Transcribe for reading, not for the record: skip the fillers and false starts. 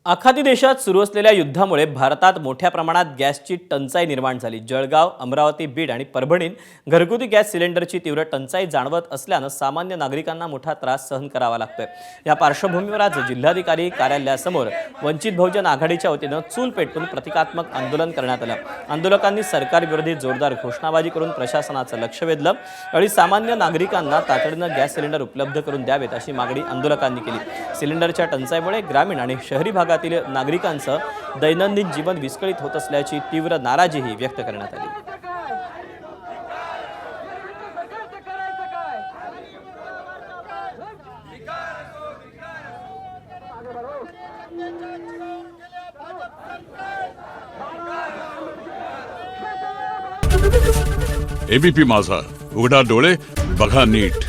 आखाती देशात सुरू असलेल्या युद्धामुळे भारतात मोठ्या प्रमाणात गॅसची टंचाई निर्माण झाली। जळगाव, अमरावती, बीड आणि परभणीत घरगुती गॅस सिलेंडरची तीव्र टंचाई जाणवत असल्यानं सामान्य नागरिकांना मोठा त्रास सहन करावा लागतोय। या पार्श्वभूमीवर आज जिल्हाधिकारी कार्यालयासमोर वंचित बहुजन आघाडीच्या वतीनं चूल पेटवून प्रतिकात्मक आंदोलन करण्यात आलं। आंदोलकांनी सरकारविरोधी जोरदार घोषणाबाजी करून प्रशासनाचं लक्ष वेधलं आणि सामान्य नागरिकांना तातडीनं गॅस सिलेंडर उपलब्ध करून द्यावेत अशी मागणी आंदोलकांनी केली। सिलेंडरच्या टंचाईमुळे ग्रामीण आणि शहरी भागातील नागरिकांचं दैनंदिन जीवन विस्कळीत होत असल्याची तीव्र नाराजीही व्यक्त करण्यात आली। एबीपी माझा, उघडा डोळे बघा नीट।